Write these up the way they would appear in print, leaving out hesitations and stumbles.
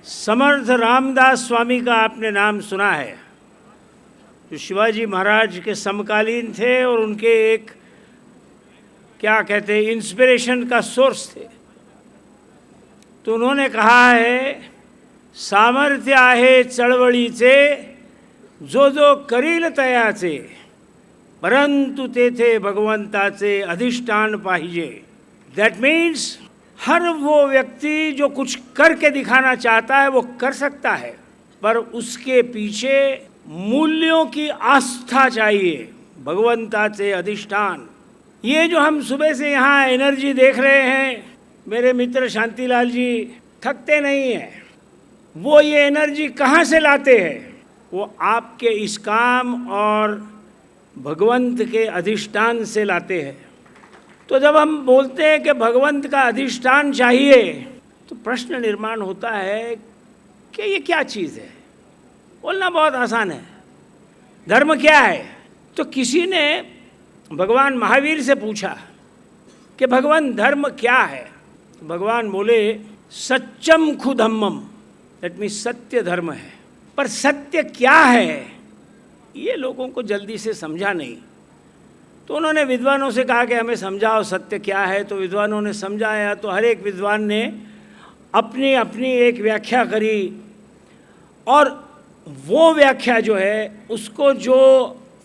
समर्थ रामदास स्वामी का आपने नाम सुना है, जो शिवाजी महाराज के समकालीन थे और उनके एक क्या कहते हैं इंस्पिरेशन का सोर्स थे। तो उन्होंने कहा है, सामर्थ्य आहे चळवळीचे जो जो करील तयाचे, परंतु तेथे भगवंताचे अधिष्ठान पाहिजे। दैट मीन्स हर वो व्यक्ति जो कुछ करके दिखाना चाहता है वो कर सकता है, पर उसके पीछे मूल्यों की आस्था चाहिए, भगवंताचे अधिष्ठान। ये जो हम सुबह से यहाँ एनर्जी देख रहे हैं, मेरे मित्र शांतिलाल जी थकते नहीं हैं। वो ये एनर्जी कहाँ से लाते हैं? वो आपके इस काम और भगवंत के अधिष्ठान से लाते हैं। तो जब हम बोलते हैं कि भगवंत का अधिष्ठान चाहिए, तो प्रश्न निर्माण होता है कि ये क्या चीज़ है। बोलना बहुत आसान है, धर्म क्या है? तो किसी ने भगवान महावीर से पूछा कि भगवान धर्म क्या है? तो भगवान बोले, सच्चम खुधम्मम, दैट मीन्स सत्य धर्म है। पर सत्य क्या है ये लोगों को जल्दी से समझा नहीं। तो उन्होंने विद्वानों से कहा कि हमें समझाओ सत्य क्या है। तो विद्वानों ने समझाया, तो हर एक विद्वान ने अपनी अपनी एक व्याख्या करी, और वो व्याख्या जो है उसको जो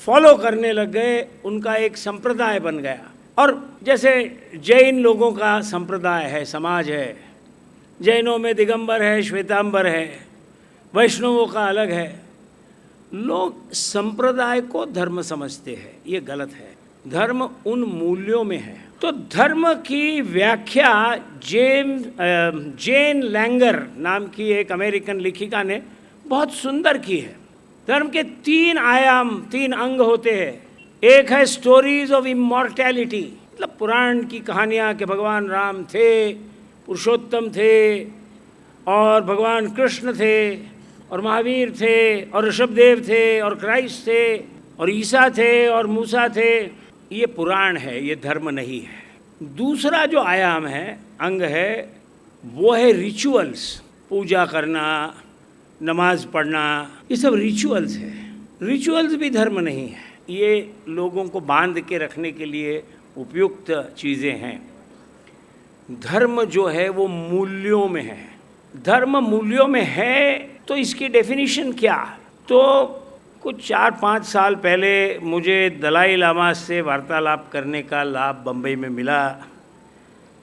फॉलो करने लग गए, उनका एक संप्रदाय बन गया। और जैसे जैन लोगों का संप्रदाय है, समाज है, जैनों में दिगंबर है, श्वेतांबर है, वैष्णवों का अलग है। लोग संप्रदाय को धर्म समझते हैं, ये गलत है। धर्म उन मूल्यों में है। तो धर्म की व्याख्या जेन लैंगर नाम की एक अमेरिकन लेखिका ने बहुत सुंदर की है। धर्म के 3 आयाम, 3 अंग होते हैं। एक है स्टोरीज ऑफ इमॉर्टैलिटी, मतलब पुराण की कहानियाँ कि भगवान राम थे, पुरुषोत्तम थे, और भगवान कृष्ण थे, और महावीर थे, और ऋषभदेव थे, और क्राइस्ट थे, और ईसा थे, और मूसा थे। ये पुराण है, ये धर्म नहीं है। दूसरा जो आयाम है, अंग है, वो है रिचुअल्स, पूजा करना, नमाज पढ़ना, ये सब रिचुअल्स है। रिचुअल्स भी धर्म नहीं है, ये लोगों को बांध के रखने के लिए उपयुक्त चीज़ें हैं। धर्म जो है वो मूल्यों में है। धर्म मूल्यों में है, तो इसकी डेफिनेशन क्या? तो कुछ 4-5 साल पहले मुझे दलाई लामा से वार्तालाप करने का लाभ बम्बई में मिला।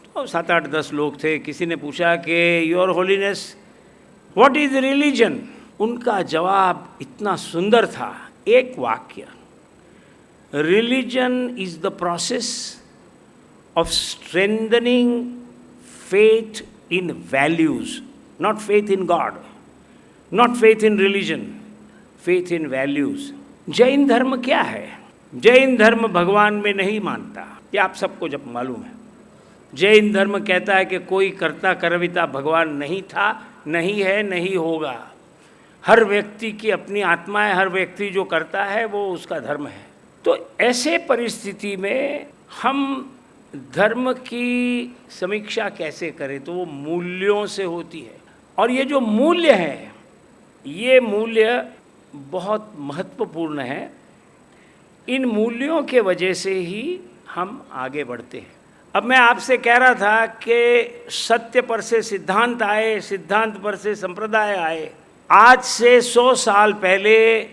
तो 7-8-10 लोग थे। किसी ने पूछा कि your holiness what is religion? उनका जवाब इतना सुंदर था, एक वाक्य, religion is the process of strengthening faith in values, not faith in God, not faith in religion, faith in values. Jain धर्म क्या है? जैन धर्म भगवान में नहीं मानता, ये आप सबको जब मालूम है। जैन धर्म कहता है कि कोई कर्ता कर्विता भगवान नहीं था, नहीं है, नहीं होगा। हर व्यक्ति की अपनी आत्मा है, हर व्यक्ति जो करता है वो उसका धर्म है। तो ऐसे परिस्थिति में हम धर्म की समीक्षा कैसे करें? तो वो मूल्यों से होती है। और ये जो मूल्य है, ये मूल्य बहुत महत्वपूर्ण है। इन मूल्यों के वजह से ही हम आगे बढ़ते हैं। अब मैं आपसे कह रहा था कि सत्य पर से सिद्धांत आए, सिद्धांत पर से संप्रदाय आए। आज से 100 साल पहले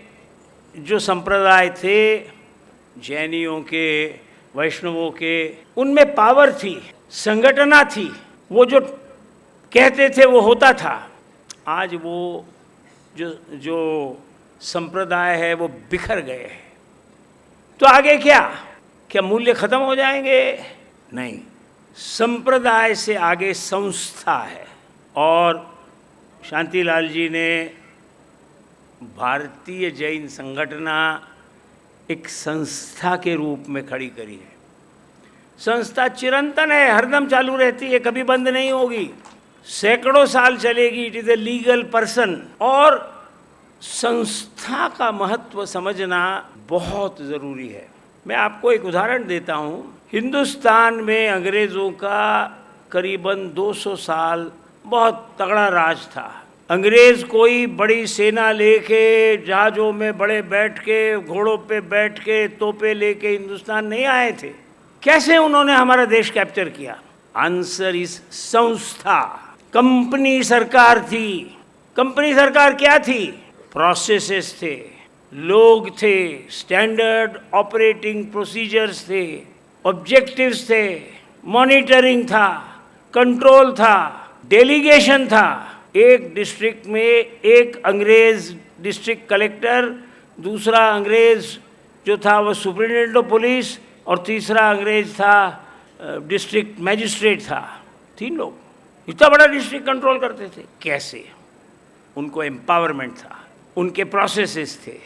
जो संप्रदाय थे, जैनियों के, वैष्णवों के, उनमें पावर थी, संगठना थी, वो जो कहते थे वो होता था। आज वो जो संप्रदाय है वो बिखर गए हैं। तो आगे क्या मूल्य खत्म हो जाएंगे? नहीं, संप्रदाय से आगे संस्था है। और शांतिलाल जी ने भारतीय जैन संगठना एक संस्था के रूप में खड़ी करी है। संस्था चिरंतन है, हरदम चालू रहती है, कभी बंद नहीं होगी, सैकड़ों साल चलेगी। It is a legal person. और संस्था का महत्व समझना बहुत ज़रूरी है। मैं आपको एक उदाहरण देता हूँ। हिंदुस्तान में अंग्रेज़ों का करीबन 200 साल बहुत तगड़ा राज था। अंग्रेज कोई बड़ी सेना लेके जहाज़ों में बड़े बैठ के, घोड़ों पे बैठ के, तोपे लेके हिंदुस्तान नहीं आए थे। कैसे उन्होंने हमारा देश कैप्चर किया? आंसर इज संस्था। कंपनी सरकार थी। कंपनी सरकार क्या थी? प्रोसेसेस थे, लोग थे, स्टैंडर्ड ऑपरेटिंग प्रोसीजर्स थे, ऑब्जेक्टिव्स थे, मॉनिटरिंग था, कंट्रोल था, डेलीगेशन था। एक डिस्ट्रिक्ट में एक अंग्रेज डिस्ट्रिक्ट कलेक्टर, दूसरा अंग्रेज जो था वो सुप्रिटेंडेंट ऑफ पुलिस, और तीसरा अंग्रेज था डिस्ट्रिक्ट मैजिस्ट्रेट था। 3 लोग इतना बड़ा डिस्ट्रिक्ट कंट्रोल करते थे। कैसे? उनको एम्पावरमेंट था, उनके प्रोसेसेस थे,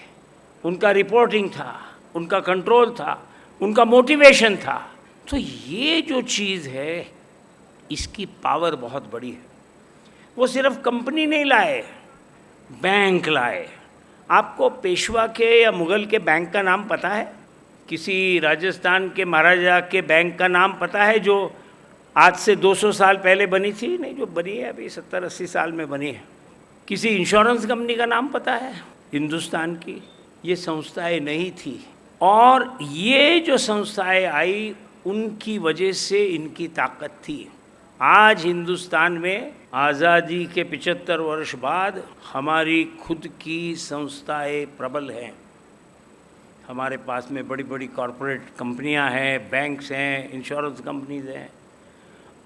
उनका रिपोर्टिंग था, उनका कंट्रोल था, उनका मोटिवेशन था। तो ये जो चीज़ है, इसकी पावर बहुत बड़ी है। वो सिर्फ कंपनी नहीं लाए, बैंक लाए। आपको पेशवा के या मुग़ल के बैंक का नाम पता है? किसी राजस्थान के महाराजा के बैंक का नाम पता है जो आज से 200 साल पहले बनी थी? नहीं, जो बनी है अभी 70-80 साल में बनी है। किसी इंश्योरेंस कंपनी का नाम पता है हिंदुस्तान की? ये संस्थाएं नहीं थी। और ये जो संस्थाएं आई, उनकी वजह से इनकी ताकत थी। आज हिंदुस्तान में आज़ादी के 75 वर्ष बाद हमारी खुद की संस्थाएं प्रबल हैं। हमारे पास में बड़ी बड़ी कॉरपोरेट कंपनियां हैं, बैंक्स हैं, इंश्योरेंस कंपनीज हैं,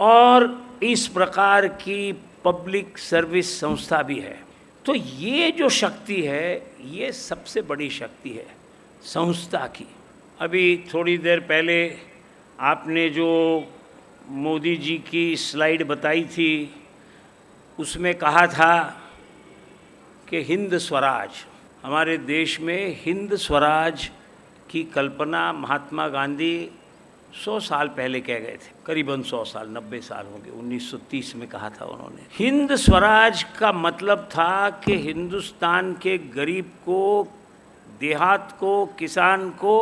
और इस प्रकार की पब्लिक सर्विस संस्था भी है। तो ये जो शक्ति है, ये सबसे बड़ी शक्ति है संस्था की। अभी थोड़ी देर पहले आपने जो मोदी जी की स्लाइड बताई थी, उसमें कहा था कि हिंद स्वराज, हमारे देश में हिंद स्वराज की कल्पना महात्मा गांधी 100 साल पहले कह गए थे। करीबन 100 साल, 90 साल होंगे। 1930 में कहा था उन्होंने। हिंद स्वराज का मतलब था कि हिंदुस्तान के गरीब को, देहात को, किसान को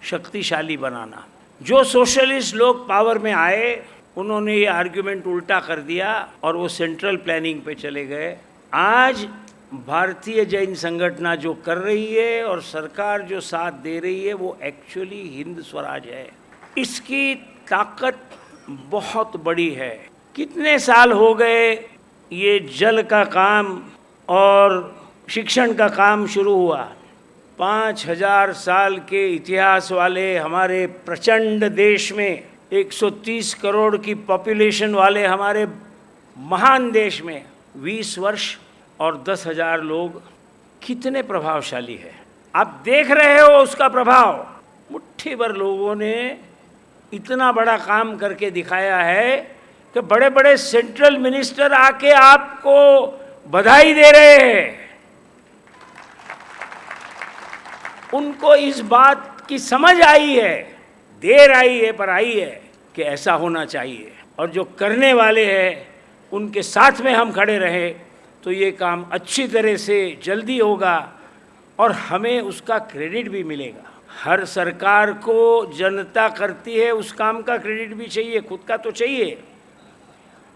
शक्तिशाली बनाना। जो सोशलिस्ट लोग पावर में आए, उन्होंने ये आर्ग्यूमेंट उल्टा कर दिया और वो सेंट्रल प्लानिंग पे चले गए। आज भारतीय जैन संगठन जो कर रही है और सरकार जो साथ दे रही है, वो एक्चुअली हिंद स्वराज है। इसकी ताकत बहुत बड़ी है। कितने साल हो गए ये जल का काम और शिक्षण का काम शुरू हुआ? 5000 साल के इतिहास वाले हमारे प्रचंड देश में, 130 करोड़ की पॉपुलेशन वाले हमारे महान देश में 20 वर्ष और 10,000 लोग कितने प्रभावशाली है। आप देख रहे हो उसका प्रभाव। मुट्ठी भर लोगों ने इतना बड़ा काम करके दिखाया है कि बड़े बड़े सेंट्रल मिनिस्टर आके आपको बधाई दे रहे हैं। उनको इस बात की समझ आई है, देर आई है पर आई है, कि ऐसा होना चाहिए। और जो करने वाले हैं उनके साथ में हम खड़े रहे तो ये काम अच्छी तरह से जल्दी होगा और हमें उसका क्रेडिट भी मिलेगा। हर सरकार को जनता करती है, उस काम का क्रेडिट भी चाहिए, खुद का तो चाहिए।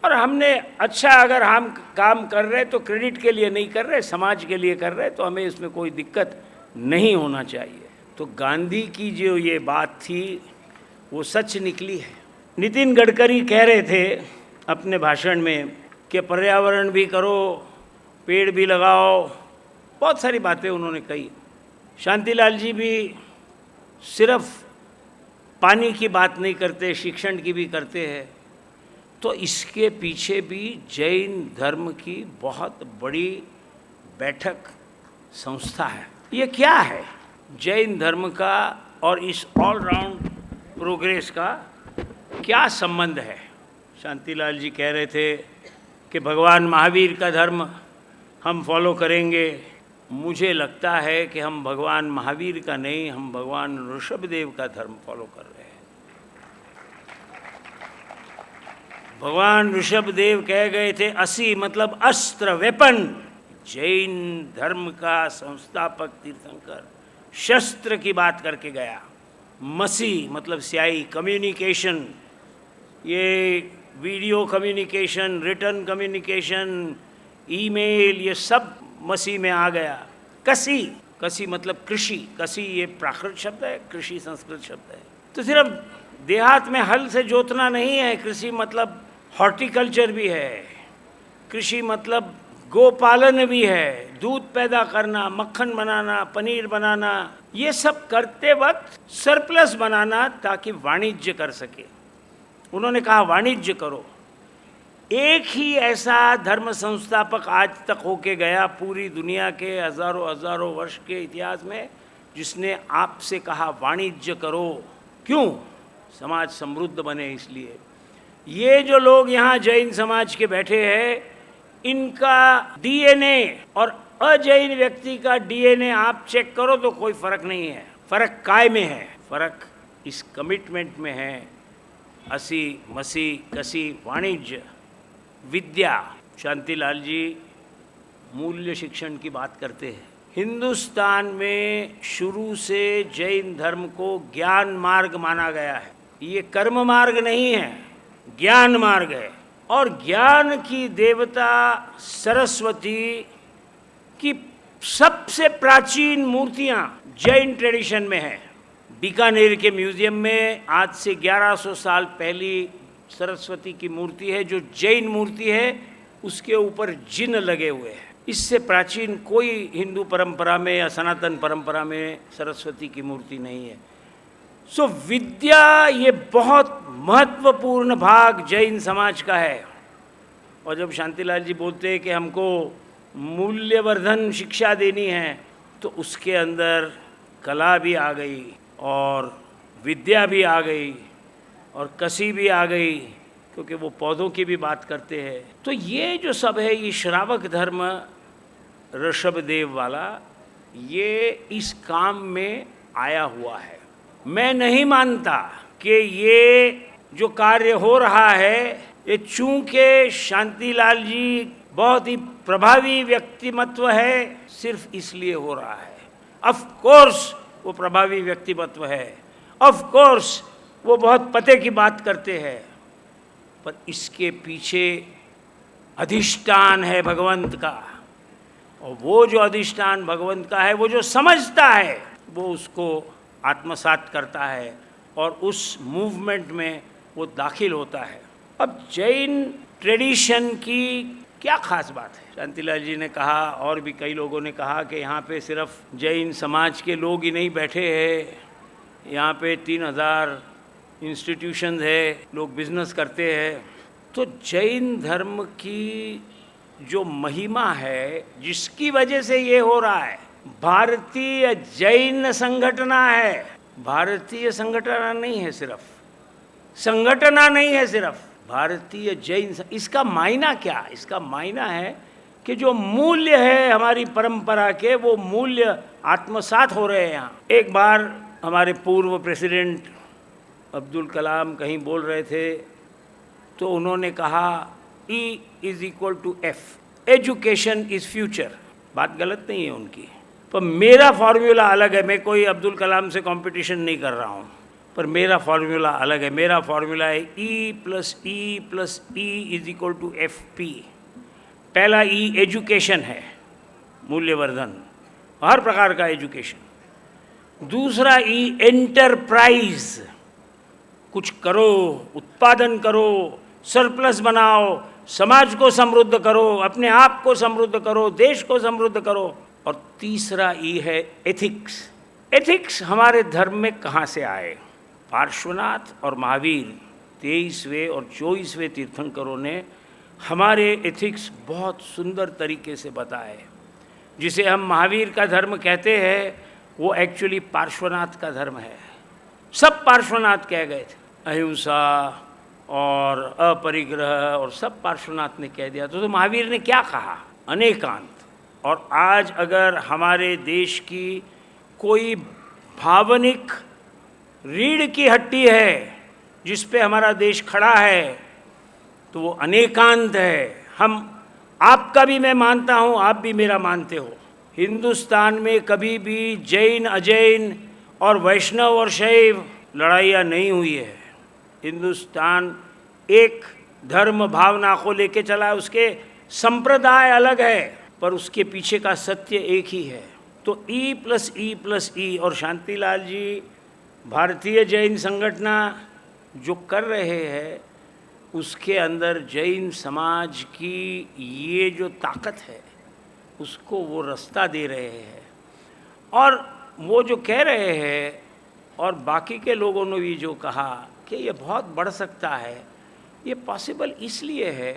और हमने अच्छा, अगर हम काम कर रहे तो क्रेडिट के लिए नहीं कर रहे, समाज के लिए कर रहे, तो हमें इसमें कोई दिक्कत नहीं होना चाहिए। तो गांधी की जो ये बात थी वो सच निकली है। नितिन गडकरी कह रहे थे अपने भाषण में कि पर्यावरण भी करो, पेड़ भी लगाओ, बहुत सारी बातें उन्होंने कही। शांतिलाल जी भी सिर्फ पानी की बात नहीं करते, शिक्षण की भी करते हैं। तो इसके पीछे भी जैन धर्म की बहुत बड़ी बैठक संस्था है। ये क्या है? जैन धर्म का और इस ऑलराउंड प्रोग्रेस का क्या संबंध है? शांतिलाल जी कह रहे थे कि भगवान महावीर का धर्म हम फॉलो करेंगे। मुझे लगता है कि हम भगवान महावीर का नहीं, हम भगवान ऋषभदेव का धर्म फॉलो कर रहे हैं। भगवान ऋषभदेव कह गए थे, असी मतलब अस्त्र, वेपन। जैन धर्म का संस्थापक तीर्थंकर शस्त्र की बात करके गया। मसी मतलब स्याही, कम्युनिकेशन, ये video communication, return communication, email, ये सब मसीह में आ गया। कसी, कसी मतलब कृषि, कसी ये प्राकृत शब्द है, कृषि संस्कृत शब्द है। तो सिर्फ देहात में हल से जोतना नहीं है, कृषि मतलब हॉर्टिकल्चर भी है, कृषि मतलब गोपालन भी है, दूध पैदा करना, मक्खन बनाना, पनीर बनाना, ये सब करते वक्त सरप्लस बनाना ताकि वाणिज्य कर सके। उन्होंने कहा वाणिज्य करो। एक ही ऐसा धर्म संस्थापक आज तक होके गया पूरी दुनिया के हजारों हजारों वर्ष के इतिहास में, जिसने आपसे कहा वाणिज्य करो। क्यों? समाज समृद्ध बने इसलिए। ये जो लोग यहाँ जैन समाज के बैठे हैं, इनका डीएनए और अजैन व्यक्ति का डीएनए आप चेक करो तो कोई फर्क नहीं है। फर्क काय में है? फर्क इस कमिटमेंट में है। असी मसी कसी वाणिज्य विद्या। शांतिलाल जी मूल्य शिक्षण की बात करते हैं। हिंदुस्तान में शुरू से जैन धर्म को ज्ञान मार्ग माना गया है। ये कर्म मार्ग नहीं है, ज्ञान मार्ग है। और ज्ञान की देवता सरस्वती की सबसे प्राचीन मूर्तियां जैन ट्रेडिशन में है। बीकानेर के म्यूजियम में आज से 1100 साल पहली सरस्वती की मूर्ति है, जो जैन मूर्ति है, उसके ऊपर जिन लगे हुए हैं। इससे प्राचीन कोई हिंदू परंपरा में या सनातन परंपरा में सरस्वती की मूर्ति नहीं है। सो विद्या ये बहुत महत्वपूर्ण भाग जैन समाज का है। और जब शांतिलाल जी बोलते हैं कि हमको मूल्यवर्धन शिक्षा देनी है, तो उसके अंदर कला भी आ गई और विद्या भी आ गई और कसी भी आ गई, क्योंकि वो पौधों की भी बात करते हैं। तो ये जो सब है, ये श्रावक धर्म ऋषभदेव वाला, ये इस काम में आया हुआ है। मैं नहीं मानता कि ये जो कार्य हो रहा है, ये चूंकि शांतिलाल जी बहुत ही प्रभावी व्यक्तिमत्व है, सिर्फ इसलिए हो रहा है। ऑफ कोर्स वो प्रभावी व्यक्तिमत्व है, ऑफ कोर्स वो बहुत पते की बात करते हैं, पर इसके पीछे अधिष्ठान है भगवंत का। और वो जो अधिष्ठान भगवंत का है, वो जो समझता है, वो उसको आत्मसात करता है और उस मूवमेंट में वो दाखिल होता है। अब जैन ट्रेडिशन की क्या खास बात है? शांतिलाल जी ने कहा और भी कई लोगों ने कहा कि यहाँ पे सिर्फ जैन समाज के लोग ही नहीं बैठे हैं, यहाँ पे 3000 इंस्टीट्यूशंस है, लोग बिजनेस करते हैं। तो जैन धर्म की जो महिमा है, जिसकी वजह से ये हो रहा है, भारतीय जैन संगठना है। भारतीय संगठना नहीं है सिर्फ, संगठना नहीं है सिर्फ, भारतीय जैन। इसका मायना क्या? इसका मायना है कि जो मूल्य है हमारी परंपरा के, वो मूल्य आत्मसात हो रहे हैं यहाँ। एक बार हमारे पूर्व प्रेसिडेंट अब्दुल कलाम कहीं बोल रहे थे, तो उन्होंने कहा E = F, education is future. बात गलत नहीं है उनकी, पर मेरा फार्मूला अलग है। मैं कोई अब्दुल कलाम से कंपटीशन नहीं कर रहा हूँ, पर मेरा फार्मूला अलग है। मेरा फार्मूला है E + E + E = FP। पहला E एजुकेशन है, मूल्यवर्धन, हर प्रकार का एजुकेशन। दूसरा E एंटरप्राइज, कुछ करो, उत्पादन करो, सरप्लस बनाओ, समाज को समृद्ध करो, अपने आप को समृद्ध करो, देश को समृद्ध करो। और तीसरा ई है एथिक्स। एथिक्स हमारे धर्म में कहाँ से आए? पार्श्वनाथ और महावीर 23वें और 24वें तीर्थंकरों ने हमारे एथिक्स बहुत सुंदर तरीके से बताए। जिसे हम महावीर का धर्म कहते हैं, वो एक्चुअली पार्श्वनाथ का धर्म है। सब पार्श्वनाथ कह गए थे, अहिंसा और अपरिग्रह और सब पार्श्वनाथ ने कह दिया। तो महावीर ने क्या कहा? अनेकांत। और आज अगर हमारे देश की कोई भावनिक रीढ़ की हड्डी है जिस पे हमारा देश खड़ा है, तो वो अनेकांत है। हम, आपका भी मैं मानता हूँ, आप भी मेरा मानते हो। हिंदुस्तान में कभी भी जैन अजैन और वैष्णव और शैव लड़ाइयाँ नहीं हुई है। हिंदुस्तान एक धर्म भावना को लेके चला है, उसके संप्रदाय अलग है पर उसके पीछे का सत्य एक ही है। तो E+E+E और शांतिलाल जी भारतीय जैन संगठना जो कर रहे हैं उसके अंदर जैन समाज की ये जो ताकत है उसको वो रास्ता दे रहे हैं। और वो जो कह रहे हैं और बाकी के लोगों ने भी जो कहा कि ये बहुत बढ़ सकता है, ये पॉसिबल इसलिए है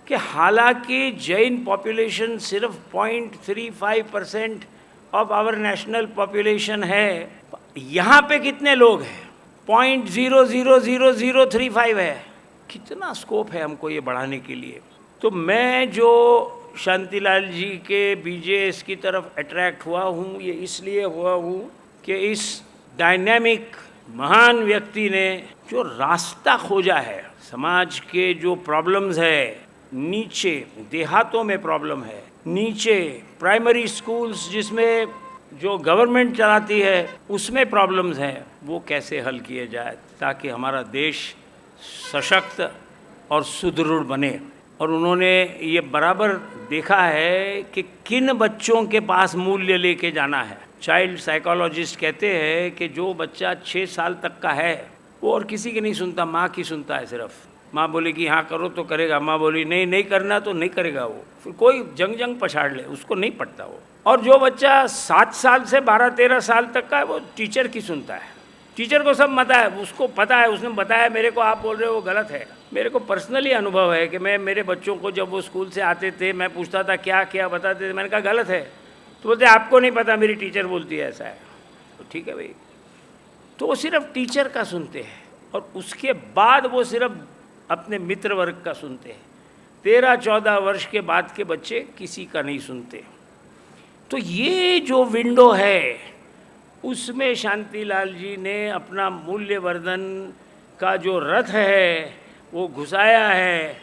कि हालांकि जैन पॉपुलेशन सिर्फ 0.35% ऑफ आवर नेशनल पॉपुलेशन है, यहाँ पे कितने लोग हैं? 0.000035 है। कितना स्कोप है हमको ये बढ़ाने के लिए। तो मैं जो शांतिलाल जी के बीजेएस की तरफ अट्रैक्ट हुआ हूँ, ये इसलिए हुआ हूँ कि इस डायनामिक महान व्यक्ति ने जो रास्ता खोजा है, समाज के जो प्रॉब्लम्स है, नीचे देहातों में प्रॉब्लम है, नीचे प्राइमरी स्कूल्स जिसमें जो गवर्नमेंट चलाती है उसमें प्रॉब्लम्स हैं, वो कैसे हल किए जाए ताकि हमारा देश सशक्त और सुदृढ़ बने। और उन्होंने ये बराबर देखा है कि किन बच्चों के पास मूल्य लेके जाना है। चाइल्ड साइकोलॉजिस्ट कहते हैं कि जो बच्चा 6 साल तक का है वो और किसी की नहीं सुनता, माँ की सुनता है सिर्फ। माँ बोलेगी हाँ करो तो करेगा, माँ बोली नहीं नहीं करना तो नहीं करेगा, वो फिर कोई जंग पछाड़ ले, उसको नहीं पड़ता वो। और जो बच्चा 7 साल से 12-13 साल तक का है वो टीचर की सुनता है। टीचर को सब पता है, उसको पता है, उसने बताया मेरे को, आप बोल रहे हो वो गलत है। मेरे को पर्सनली अनुभव है कि मैं मेरे बच्चों को जब वो स्कूल से आते थे मैं पूछता था क्या क्या बताते थे, मैंने कहा गलत है, तो बोलते आपको नहीं पता, मेरी टीचर बोलती है ऐसा है। तो ठीक है भाई, तो वो सिर्फ टीचर का सुनते हैं और उसके बाद वो सिर्फ अपने मित्र वर्ग का सुनते हैं। 13-14 वर्ष के बाद के बच्चे किसी का नहीं सुनते। तो ये जो विंडो है उसमें शांतिलाल जी ने अपना मूल्यवर्धन का जो रथ है वो घुसाया है।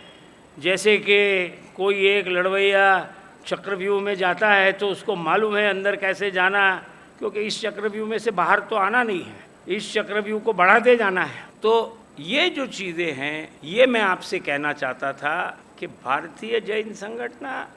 जैसे कि कोई एक लड़वैया चक्रव्यूह में जाता है तो उसको मालूम है अंदर कैसे जाना, क्योंकि इस चक्रव्यूह में से बाहर तो आना नहीं है, इस चक्रव्यूह को बढ़ाते जाना है। तो ये जो चीज़ें हैं ये मैं आपसे कहना चाहता था कि भारतीय जैन संगठना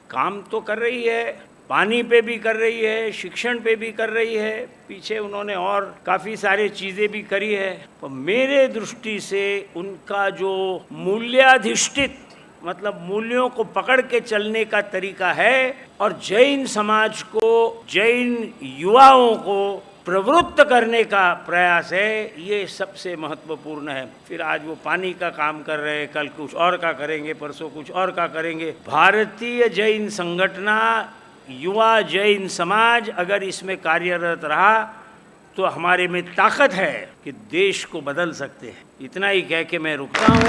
काम तो कर रही है, पानी पे भी कर रही है, शिक्षण पे भी कर रही है, पीछे उन्होंने और काफ़ी सारी चीज़ें भी करी है। तो मेरे दृष्टि से उनका जो मूल्याधिष्ठित मतलब मूल्यों को पकड़ के चलने का तरीका है और जैन समाज को, जैन युवाओं को प्रवृत्त करने का प्रयास है, ये सबसे महत्वपूर्ण है। फिर आज वो पानी का काम कर रहे हैं, कल कुछ और का करेंगे, परसों कुछ और का करेंगे। भारतीय जैन संगठना, युवा जैन समाज अगर इसमें कार्यरत रहा तो हमारे में ताकत है कि देश को बदल सकते हैं। इतना ही कह के मैं रुकता हूँ।